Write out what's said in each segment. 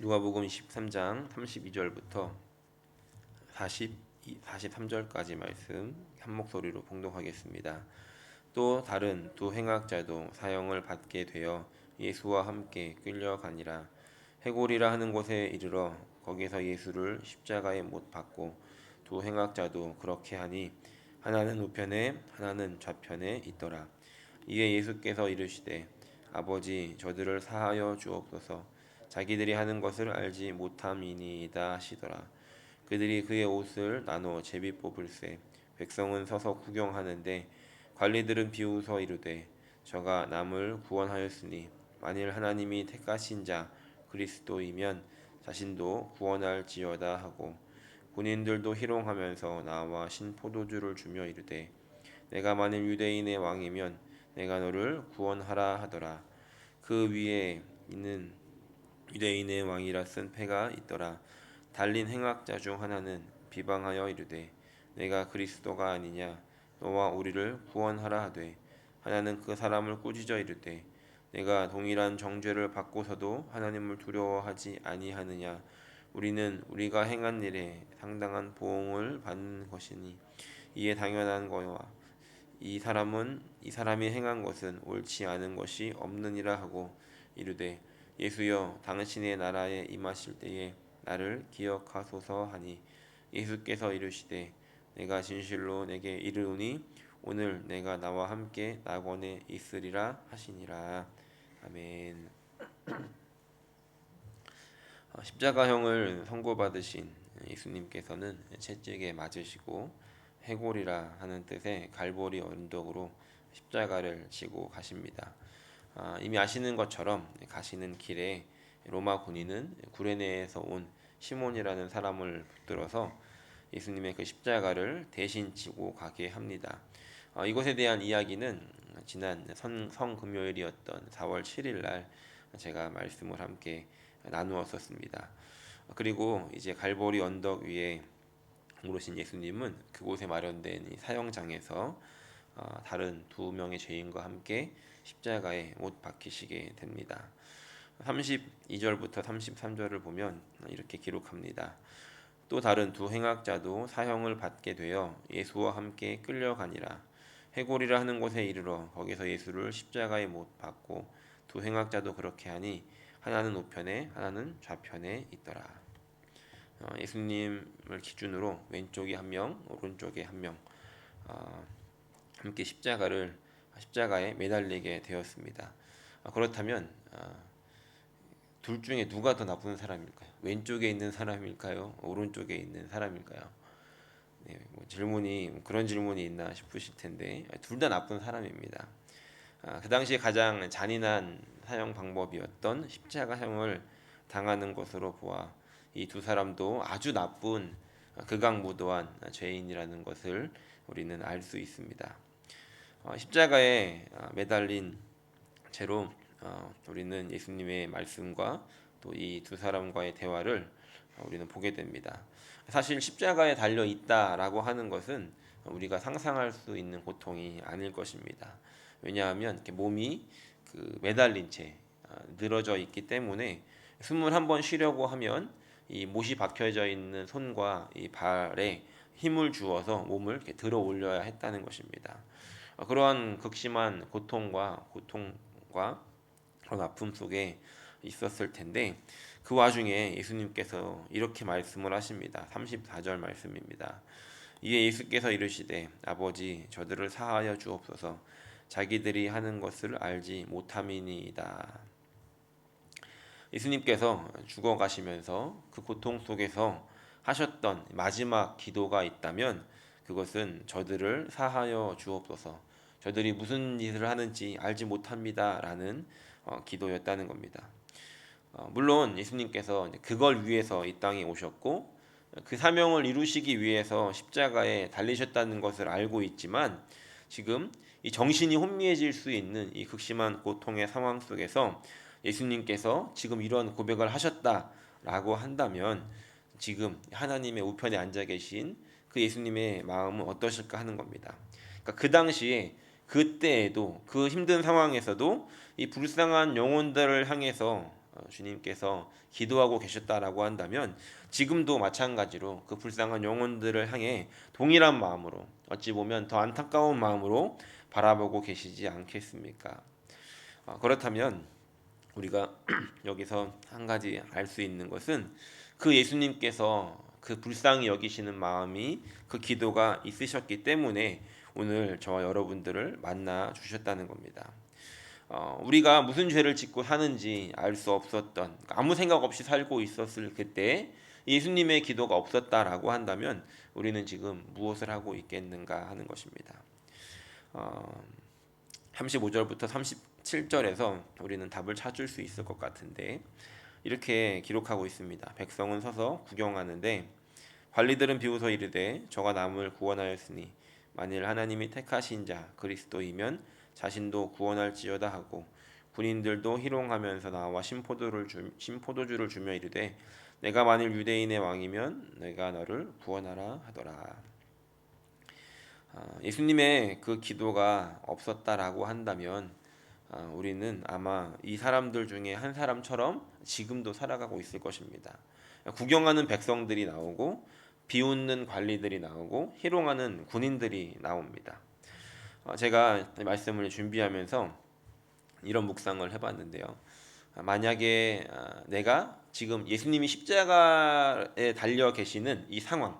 누가복음 23장 32절부터 43절까지 말씀 한 목소리로 봉독하겠습니다. 또 다른 두 행악자도 사형을 받게 되어 예수와 함께 끌려가니라. 해골이라 하는 곳에 이르러 거기서 예수를 십자가에 못 박고 두 행악자도 그렇게 하니 하나는 우편에 하나는 좌편에 있더라. 이에 예수께서 이르시되 아버지 저들을 사하여 주옵소서 자기들이 하는 것을 알지 못함이니이다 하시더라. 그들이 그의 옷을 나눠 제비 뽑을세 백성은 서서 구경하는데 관리들은 비웃어 이르되 저가 남을 구원하였으니 만일 하나님이 택하신 자 그리스도이면 자신도 구원할지어다 하고 군인들도 희롱하면서 나와 신포도주를 주며 이르되 내가 만일 유대인의 왕이면 내가 너를 구원하라 하더라. 그 위에 있는 유대인의 왕이라 쓴 패가 있더라. 달린 행악자 중 하나는 비방하여 이르되 내가 그리스도가 아니냐 너와 우리를 구원하라 하되 하나는 그 사람을 꾸짖어 이르되 내가 동일한 정죄를 받고서도 하나님을 두려워하지 아니하느냐 우리는 우리가 행한 일에 상당한 보응을 받는 것이니 이에 당연한 거와 이 사람이 행한 것은 옳지 않은 것이 없느니라 하고 이르되 예수여 당신의 나라에 임하실 때에 나를 기억하소서 하니 예수께서 이르시되 내가 진실로 내게 이르노니 오늘 내가 나와 함께 낙원에 있으리라 하시니라. 아멘. 십자가형을 선고받으신 예수님께서는 채찍에 맞으시고 해골이라 하는 뜻의 갈보리 언덕으로 십자가를 지고 가십니다. 이미 아시는 것처럼 가시는 길에 로마 군인은 구레네에서 온 시몬이라는 사람을 붙들어서 예수님의 그 십자가를 대신 지고 가게 합니다. 이것에 대한 이야기는 지난 성금요일이었던 4월 7일 날 제가 말씀을 함께 나누었었습니다. 그리고 이제 갈보리 언덕 위에 오르신 예수님은 그곳에 마련된 이 사형장에서 다른 두 명의 죄인과 함께 십자가에 못 박히시게 됩니다. 32절부터 33절을 보면 이렇게 기록합니다. 또 다른 두 행악자도 사형을 받게 되어 예수와 함께 끌려가니라. 해골이라 하는 곳에 이르러 거기서 예수를 십자가에 못 박고 두 행악자도 그렇게 하니 하나는 우편에 하나는 좌편에 있더라. 예수님을 기준으로 왼쪽에 한 명, 오른쪽에 한 명 함께 십자가에 매달리게 되었습니다. 그렇다면 둘 중에 누가 더 나쁜 사람일까요? 왼쪽에 있는 사람일까요? 오른쪽에 있는 사람일까요? 네, 그런 질문이 있나 싶으실 텐데 둘 다 나쁜 사람입니다. 그 당시에 가장 잔인한 사형 방법이었던 십자가형을 당하는 것으로 보아 이 두 사람도 아주 나쁜 극악무도한 죄인이라는 것을 우리는 알 수 있습니다. 십자가에 매달린 채로 우리는 예수님의 말씀과 또 이 두 사람과의 대화를 우리는 보게 됩니다. 사실 십자가에 달려 있다라고 하는 것은 우리가 상상할 수 있는 고통이 아닐 것입니다. 왜냐하면 이렇게 몸이 매달린 채 늘어져 있기 때문에 숨을 한번 쉬려고 하면 이 못이 박혀져 있는 손과 이 발에 힘을 주어서 몸을 이렇게 들어 올려야 했다는 것입니다. 그러한 극심한 고통과 그런 아픔 속에 있었을 텐데 그 와중에 예수님께서 이렇게 말씀을 하십니다. 34절 말씀입니다. 이에 예수께서 이르시되 아버지 저들을 사하여 주옵소서 자기들이 하는 것을 알지 못함이니이다. 예수님께서 죽어가시면서 그 고통 속에서 하셨던 마지막 기도가 있다면 그것은 저들을 사하여 주옵소서 저들이 무슨 짓을 하는지 알지 못합니다 라는 기도였다는 겁니다. 물론 예수님께서 그걸 위해서 이 땅에 오셨고 그 사명을 이루시기 위해서 십자가에 달리셨다는 것을 알고 있지만 지금 이 정신이 혼미해질 수 있는 이 극심한 고통의 상황 속에서 예수님께서 지금 이런 고백을 하셨다라고 한다면 지금 하나님의 우편에 앉아 계신 그 예수님의 마음은 어떠실까 하는 겁니다. 그러니까 그 당시에 그때에도 그 힘든 상황에서도 이 불쌍한 영혼들을 향해서 주님께서 기도하고 계셨다라고 한다면 지금도 마찬가지로 그 불쌍한 영혼들을 향해 동일한 마음으로, 어찌 보면 더 안타까운 마음으로 바라보고 계시지 않겠습니까? 그렇다면 우리가 여기서 한 가지 알 수 있는 것은 그 예수님께서 그 불쌍히 여기시는 마음이, 그 기도가 있으셨기 때문에 오늘 저와 여러분들을 만나 주셨다는 겁니다. 우리가 무슨 죄를 짓고 사는지 알 수 없었던, 아무 생각 없이 살고 있었을 그때 예수님의 기도가 없었다라고 한다면 우리는 지금 무엇을 하고 있겠는가 하는 것입니다. 35절부터 37절에서 우리는 답을 찾을 수 있을 것 같은데, 이렇게 기록하고 있습니다. 백성은 서서 구경하는데 관리들은 비웃어 이르되 저가 남을 구원하였으니 만일 하나님이 택하신 자 그리스도이면 자신도 구원할지어다 하고, 군인들도 희롱하면서 나와 신포도주를 주며 이르되 내가 만일 유대인의 왕이면 내가 너를 구원하라 하더라. 예수님의 그 기도가 없었다라고 한다면 우리는 아마 이 사람들 중에 한 사람처럼 지금도 살아가고 있을 것입니다. 구경하는 백성들이 나오고 비웃는 관리들이 나오고 희롱하는 군인들이 나옵니다. 제가 말씀을 준비하면서 이런 묵상을 해봤는데요. 만약에 내가 지금 예수님이 십자가에 달려 계시는 이 상황,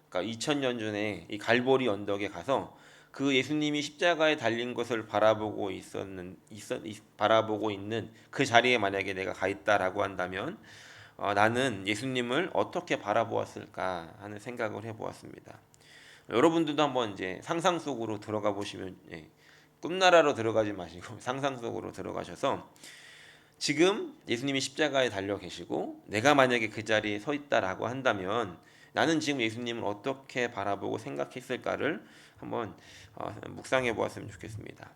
그러니까 2000년 전에 이 갈보리 언덕에 가서 그 예수님이 십자가에 달린 것을 바라보고 있는 그 자리에 만약에 내가 가 있다라고 한다면 나는 예수님을 어떻게 바라보았을까 하는 생각을 해보았습니다. 여러분들도 한번 이제 상상 속으로 들어가 보시면, 꿈나라로 들어가지 마시고 상상 속으로 들어가셔서 지금 예수님이 십자가에 달려 계시고 내가 만약에 그 자리에 서 있다라고 한다면 나는 지금 예수님을 어떻게 바라보고 생각했을까를 한번 묵상해 보았으면 좋겠습니다.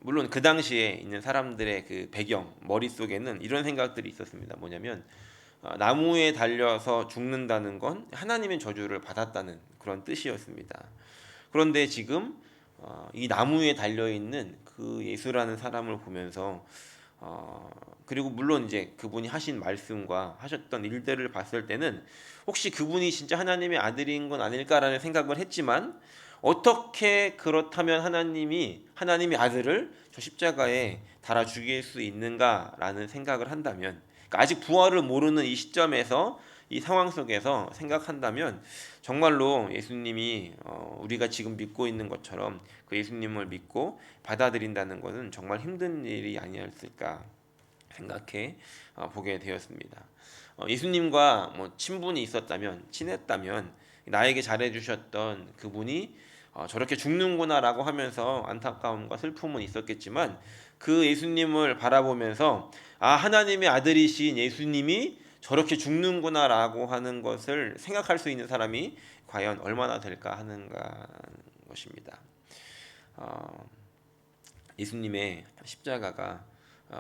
물론 그 당시에 있는 사람들의 그 배경, 머릿속에는 이런 생각들이 있었습니다. 뭐냐면 나무에 달려서 죽는다는 건 하나님의 저주를 받았다는 그런 뜻이었습니다. 그런데 지금 이 나무에 달려있는 그 예수라는 사람을 보면서 그리고 물론 이제 그분이 하신 말씀과 하셨던 일들을 봤을 때는 혹시 그분이 진짜 하나님의 아들인 건 아닐까라는 생각을 했지만, 어떻게 그렇다면 하나님의 아들을 저 십자가에 달아 죽일 수 있는가라는 생각을 한다면, 그러니까 아직 부활을 모르는 이 시점에서 이 상황 속에서 생각한다면 정말로 예수님이 우리가 지금 믿고 있는 것처럼 그 예수님을 믿고 받아들인다는 것은 정말 힘든 일이 아니었을까 생각해 보게 되었습니다. 예수님과 뭐 친분이 있었다면, 친했다면 나에게 잘해주셨던 그분이 저렇게 죽는구나라고 하면서 안타까움과 슬픔은 있었겠지만, 그 예수님을 바라보면서 하나님의 아들이신 예수님이 저렇게 죽는구나라고 하는 것을 생각할 수 있는 사람이 과연 얼마나 될까 하는 것입니다. 예수님의 십자가가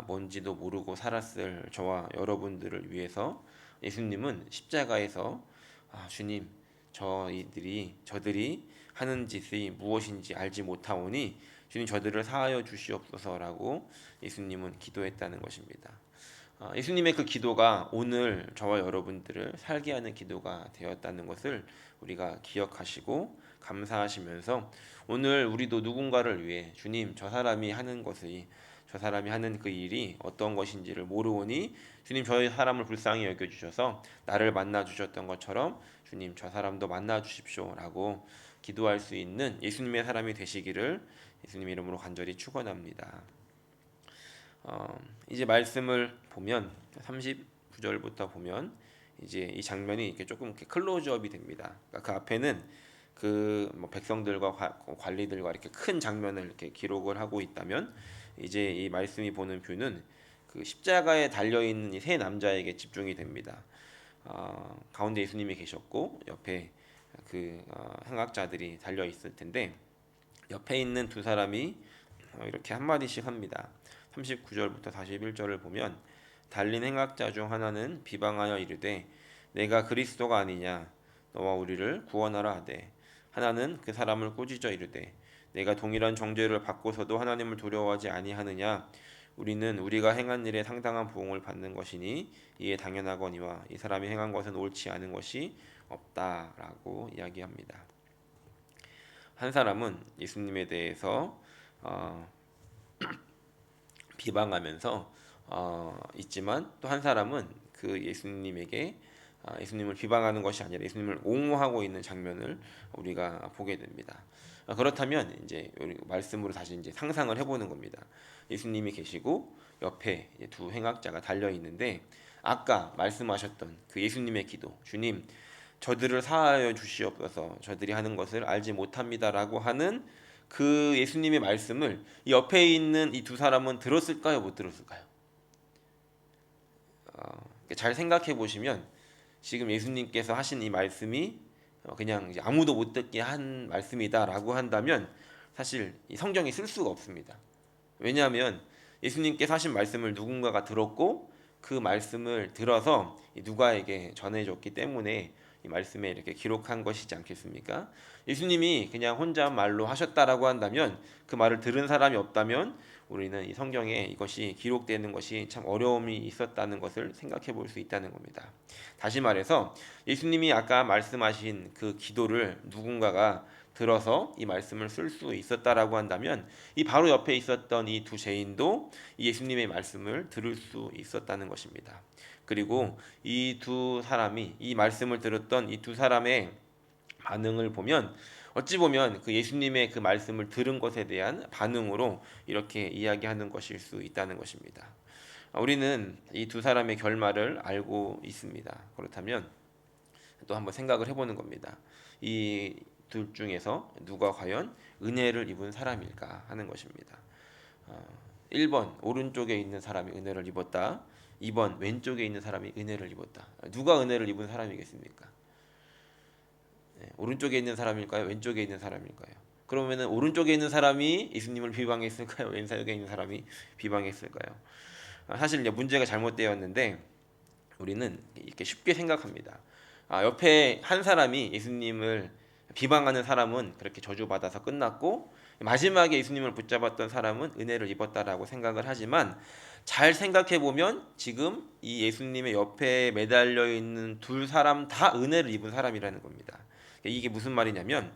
뭔지도 모르고 살았을 저와 여러분들을 위해서 예수님은 십자가에서 주님, 저들이 하는 짓이 무엇인지 알지 못하오니 주님 저들을 사하여 주시옵소서라고 예수님은 기도했다는 것입니다. 예수님의 그 기도가 오늘 저와 여러분들을 살게 하는 기도가 되었다는 것을 우리가 기억하시고 감사하시면서, 오늘 우리도 누군가를 위해 주님, 저 사람이 하는 그 일이 어떤 것인지를 모르오니 주님, 저 사람을 불쌍히 여겨주셔서 나를 만나 주셨던 것처럼 주님, 저 사람도 만나 주십시오라고 기도할 수 있는 예수님의 사람이 되시기를 예수님 이름으로 간절히 축원합니다. 이제 말씀을 보면 39절부터 보면 이제 이 장면이 이렇게 조금 이렇게 클로즈업이 됩니다. 그러니까 그 앞에는 그 백성들과 관리들과 이렇게 큰 장면을 이렇게 기록을 하고 있다면, 이제 이 말씀이 보는 뷰는 그 십자가에 달려 있는 이 세 남자에게 집중이 됩니다. 가운데 예수님이 계셨고 옆에 그 행악자들이 달려 있을 텐데, 옆에 있는 두 사람이 이렇게 한 마디씩 합니다. 39절부터 41절을 보면 달린 행악자 중 하나는 비방하여 이르되 내가 그리스도가 아니냐 너와 우리를 구원하라 하되, 하나는 그 사람을 꾸짖어 이르되 내가 동일한 정죄를 받고서도 하나님을 두려워하지 아니하느냐 우리는 우리가 행한 일에 상당한 보응을 받는 것이니 이에 당연하거니와 이 사람이 행한 것은 옳지 않은 것이 없다라고 이야기합니다. 한 사람은 예수님에 대해서 비방하면서 있지만 또 한 사람은 그 예수님에게 예수님을 비방하는 것이 아니라 예수님을 옹호하고 있는 장면을 우리가 보게 됩니다. 그렇다면 이제 말씀으로 다시 이제 상상을 해보는 겁니다. 예수님이 계시고 옆에 두 행악자가 달려 있는데 아까 말씀하셨던 그 예수님의 기도, 주님 저들을 사하여 주시옵소서 저들이 하는 것을 알지 못합니다라고 하는 그 예수님의 말씀을 이 옆에 있는 이 두 사람은 들었을까요? 못 들었을까요? 잘 생각해 보시면 지금 예수님께서 하신 이 말씀이 그냥 이제 아무도 못 듣게 한 말씀이다라고 한다면 사실 이 성경이 쓸 수가 없습니다. 왜냐하면 예수님께서 하신 말씀을 누군가가 들었고 그 말씀을 들어서 누가에게 전해줬기 때문에 이 말씀에 이렇게 기록한 것이지 않겠습니까? 예수님이 그냥 혼자 말로 하셨다라고 한다면 그 말을 들은 사람이 없다면 우리는 이 성경에 이것이 기록되는 것이 참 어려움이 있었다는 것을 생각해 볼 수 있다는 겁니다. 다시 말해서 예수님이 아까 말씀하신 그 기도를 누군가가 들어서 이 말씀을 쓸 수 있었다라고 한다면 이 바로 옆에 있었던 이 두 죄인도 이 예수님의 말씀을 들을 수 있었다는 것입니다. 그리고 이 두 사람이 이 말씀을 들었던 이 두 사람의 반응을 보면 어찌 보면 그 예수님의 그 말씀을 들은 것에 대한 반응으로 이렇게 이야기하는 것일 수 있다는 것입니다. 우리는 이 두 사람의 결말을 알고 있습니다. 그렇다면 또 한번 생각을 해보는 겁니다. 이 둘 중에서 누가 과연 은혜를 입은 사람일까 하는 것입니다. 1번 오른쪽에 있는 사람이 은혜를 입었다. 2번 왼쪽에 있는 사람이 은혜를 입었다. 누가 은혜를 입은 사람이겠습니까? 오른쪽에 있는 사람일까요? 왼쪽에 있는 사람일까요? 그러면은 오른쪽에 있는 사람이 예수님을 비방했을까요? 왼쪽에 있는 사람이 비방했을까요? 사실 이제 문제가 잘못되었는데 우리는 이렇게 쉽게 생각합니다. 옆에 한 사람이 예수님을 비방하는 사람은 그렇게 저주받아서 끝났고 마지막에 예수님을 붙잡았던 사람은 은혜를 입었다라고 생각을 하지만 잘 생각해 보면 지금 이 예수님의 옆에 매달려 있는 두 사람 다 은혜를 입은 사람이라는 겁니다. 이게 무슨 말이냐면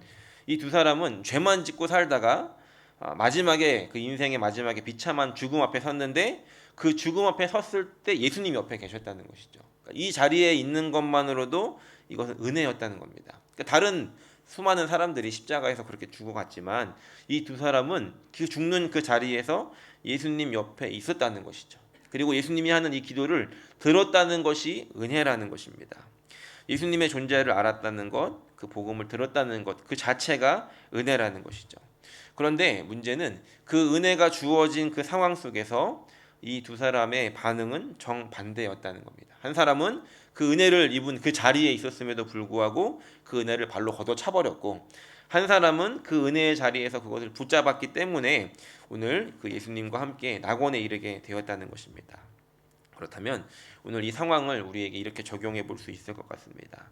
이 두 사람은 죄만 짓고 살다가 마지막에 그 인생의 마지막에 비참한 죽음 앞에 섰는데 그 죽음 앞에 섰을 때 예수님 옆에 계셨다는 것이죠. 그러니까 이 자리에 있는 것만으로도 이것은 은혜였다는 겁니다. 그러니까 다른 수많은 사람들이 십자가에서 그렇게 죽어갔지만 이 두 사람은 그 죽는 그 자리에서 예수님 옆에 있었다는 것이죠. 그리고 예수님이 하는 이 기도를 들었다는 것이 은혜라는 것입니다. 예수님의 존재를 알았다는 것, 그 복음을 들었다는 것, 그 자체가 은혜라는 것이죠. 그런데 문제는 그 은혜가 주어진 그 상황 속에서 이 두 사람의 반응은 정반대였다는 겁니다. 한 사람은 그 은혜를 입은 그 자리에 있었음에도 불구하고 그 은혜를 발로 걷어차버렸고 한 사람은 그 은혜의 자리에서 그것을 붙잡았기 때문에 오늘 그 예수님과 함께 낙원에 이르게 되었다는 것입니다. 그렇다면 오늘 이 상황을 우리에게 이렇게 적용해 볼 수 있을 것 같습니다.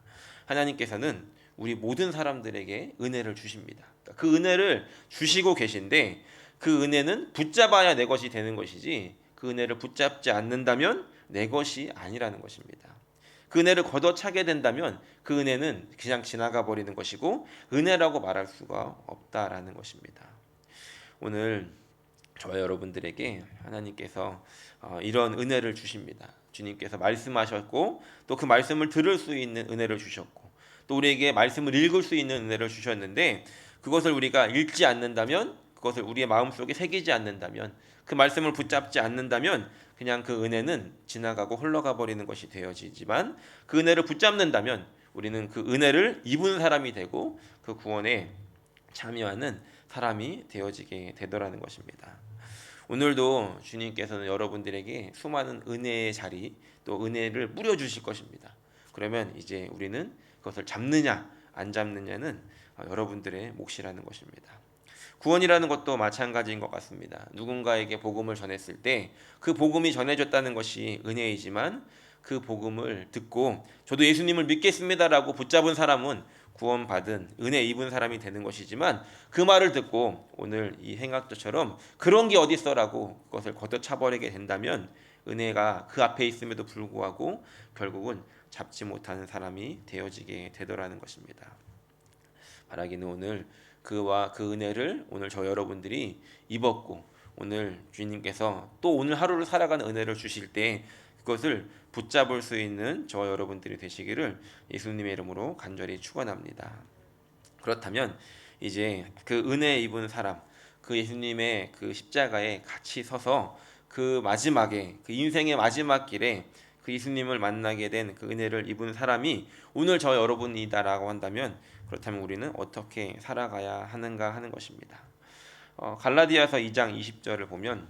하나님께서는 우리 모든 사람들에게 은혜를 주십니다. 그 은혜를 주시고 계신데 그 은혜는 붙잡아야 내 것이 되는 것이지 그 은혜를 붙잡지 않는다면 내 것이 아니라는 것입니다. 그 은혜를 걷어차게 된다면 그 은혜는 그냥 지나가 버리는 것이고 은혜라고 말할 수가 없다라는 것입니다. 오늘 저와 여러분들에게 하나님께서 이런 은혜를 주십니다. 주님께서 말씀하셨고 또 그 말씀을 들을 수 있는 은혜를 주셨고 또 우리에게 말씀을 읽을 수 있는 은혜를 주셨는데 그것을 우리가 읽지 않는다면 그것을 우리의 마음속에 새기지 않는다면 그 말씀을 붙잡지 않는다면 그냥 그 은혜는 지나가고 흘러가 버리는 것이 되어지지만 그 은혜를 붙잡는다면 우리는 그 은혜를 입은 사람이 되고 그 구원에 참여하는 사람이 되어지게 되더라는 것입니다. 오늘도 주님께서는 여러분들에게 수많은 은혜의 자리 또 은혜를 뿌려주실 것입니다. 그러면 이제 우리는 그것을 잡느냐 안 잡느냐는 여러분들의 몫이라는 것입니다. 구원이라는 것도 마찬가지인 것 같습니다. 누군가에게 복음을 전했을 때 그 복음이 전해졌다는 것이 은혜이지만 그 복음을 듣고 저도 예수님을 믿겠습니다라고 붙잡은 사람은 구원받은 은혜 입은 사람이 되는 것이지만 그 말을 듣고 오늘 이 행악자처럼 그런 게 어딨어라고 그것을 걷어차버리게 된다면 은혜가 그 앞에 있음에도 불구하고 결국은 잡지 못하는 사람이 되어지게 되더라는 것입니다. 바라기는 오늘 그와 그 은혜를 오늘 저 여러분들이 입었고 오늘 주님께서 또 오늘 하루를 살아가는 은혜를 주실 때 그것을 붙잡을 수 있는 저 여러분들이 되시기를 예수님의 이름으로 간절히 축원합니다. 그렇다면 이제 그 은혜 입은 사람, 그 예수님의 그 십자가에 같이 서서 그 마지막에 그 인생의 마지막 길에 그 예수님을 만나게 된 그 은혜를 입은 사람이 오늘 저 여러분이다라고 한다면 그렇다면 우리는 어떻게 살아가야 하는가 하는 것입니다. 갈라디아서 2장 20절을 보면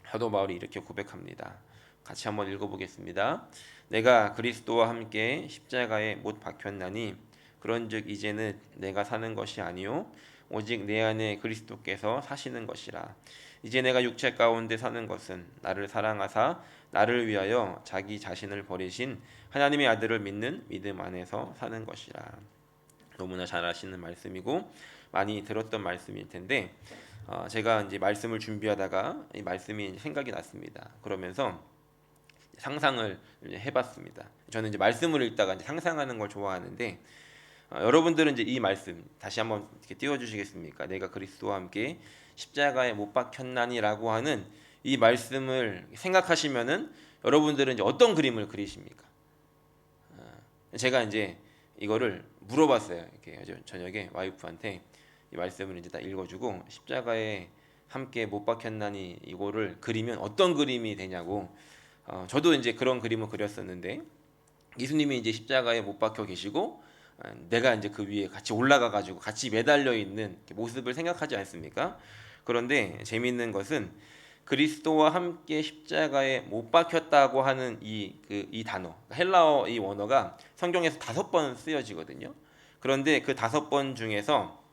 사도 바울이 이렇게 고백합니다. 같이 한번 읽어보겠습니다. 내가 그리스도와 함께 십자가에 못 박혔나니 그런즉 이제는 내가 사는 것이 아니요 오직 내 안에 그리스도께서 사시는 것이라. 이제 내가 육체 가운데 사는 것은 나를 사랑하사 나를 위하여 자기 자신을 버리신 하나님의 아들을 믿는 믿음 안에서 사는 것이라. 너무나 잘 아시는 말씀이고 많이 들었던 말씀일 텐데 제가 이제 말씀을 준비하다가 이 말씀이 생각이 났습니다. 그러면서 상상을 해봤습니다. 저는 이제 말씀을 읽다가 이제 상상하는 걸 좋아하는데 여러분들은 이제 이 말씀 다시 한번 이렇게 띄워주시겠습니까? 내가 그리스도와 함께 십자가에 못 박혔나니라고 하는 이 말씀을 생각하시면은 여러분들은 이제 어떤 그림을 그리십니까? 제가 이제 이거를 물어봤어요. 이렇게 저녁에 와이프한테 이 말씀을 이제 다 읽어주고 십자가에 함께 못 박혔나니 이거를 그리면 어떤 그림이 되냐고. 저도 이제 그런 그림을 그렸었는데 예수님이 이제 십자가에 못 박혀 계시고 내가 이제 그 위에 같이 올라가 가지고 같이 매달려 있는 모습을 생각하지 않습니까? 그런데 재미있는 것은 그리스도와 함께 십자가에 못 박혔다고 하는 이 단어 헬라어 이 원어가 성경에서 5번 쓰여지거든요. 그런데 그 5번 중에서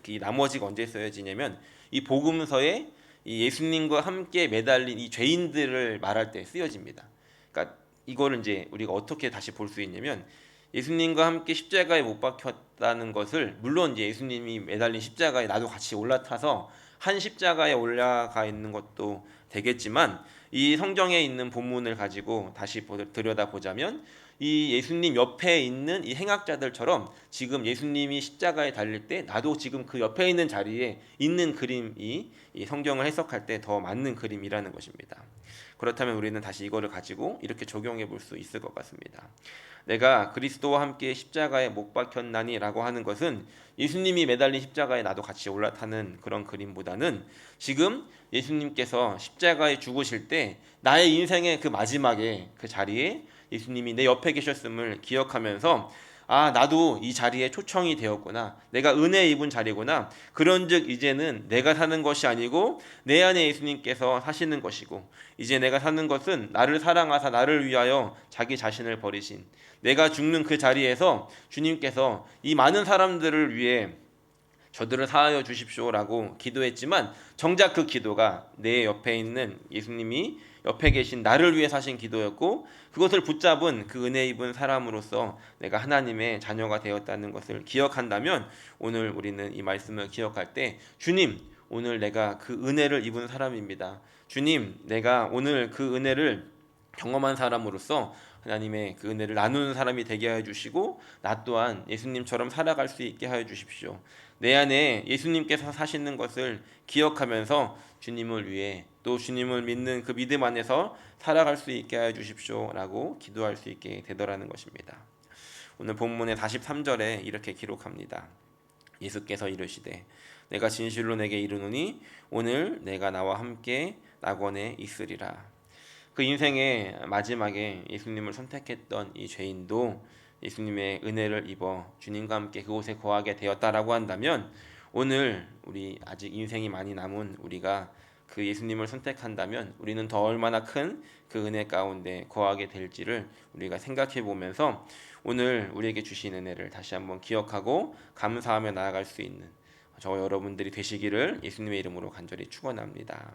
이 나머지가 언제 쓰여지냐면 이 복음서에 이 예수님과 함께 매달린 이 죄인들을 말할 때 쓰여집니다. 그러니까 이거를 이제 우리가 어떻게 다시 볼 수 있냐면 예수님과 함께 십자가에 못 박혔다는 것을 물론 이제 예수님이 매달린 십자가에 나도 같이 올라타서 한 십자가에 올라가 있는 것도 되겠지만 이 성경에 있는 본문을 가지고 다시 들여다보자면 이 예수님 옆에 있는 이 행악자들처럼 지금 예수님이 십자가에 달릴 때 나도 지금 그 옆에 있는 자리에 있는 그림이 이 성경을 해석할 때 더 맞는 그림이라는 것입니다. 그렇다면 우리는 다시 이거를 가지고 이렇게 적용해 볼 수 있을 것 같습니다. 내가 그리스도와 함께 십자가에 못 박혔나니라고 하는 것은 예수님이 매달린 십자가에 나도 같이 올라타는 그런 그림보다는 지금 예수님께서 십자가에 죽으실 때 나의 인생의 그 마지막에 그 자리에 예수님이 내 옆에 계셨음을 기억하면서 나도 이 자리에 초청이 되었구나. 내가 은혜 입은 자리구나. 그런즉 이제는 내가 사는 것이 아니고 내 안에 예수님께서 사시는 것이고 이제 내가 사는 것은 나를 사랑하사 나를 위하여 자기 자신을 버리신 내가 죽는 그 자리에서 주님께서 이 많은 사람들을 위해 저들을 사하여 주십시오라고 기도했지만 정작 그 기도가 내 옆에 있는 예수님이 옆에 계신 나를 위해 사신 기도였고 그것을 붙잡은 그 은혜 입은 사람으로서 내가 하나님의 자녀가 되었다는 것을 기억한다면 오늘 우리는 이 말씀을 기억할 때 주님 오늘 내가 그 은혜를 입은 사람입니다. 주님 내가 오늘 그 은혜를 경험한 사람으로서 하나님의 그 은혜를 나누는 사람이 되게 하여 주시고 나 또한 예수님처럼 살아갈 수 있게 하여 주십시오. 내 안에 예수님께서 사시는 것을 기억하면서 주님을 위해 또 주님을 믿는 그 믿음 안에서 살아갈 수 있게 하여 주십시오 라고 기도할 수 있게 되더라는 것입니다. 오늘 본문의 43절에 이렇게 기록합니다. 예수께서 이르시되 내가 진실로 내게 이르노니 오늘 내가 나와 함께 낙원에 있으리라. 그 인생의 마지막에 예수님을 선택했던 이 죄인도 예수님의 은혜를 입어 주님과 함께 그곳에 거하게 되었다라고 한다면 오늘 우리 아직 인생이 많이 남은 우리가 그 예수님을 선택한다면 우리는 더 얼마나 큰 그 은혜 가운데 거하게 될지를 우리가 생각해 보면서 오늘 우리에게 주신 은혜를 다시 한번 기억하고 감사하며 나아갈 수 있는 저 여러분들이 되시기를 예수님의 이름으로 간절히 축원합니다.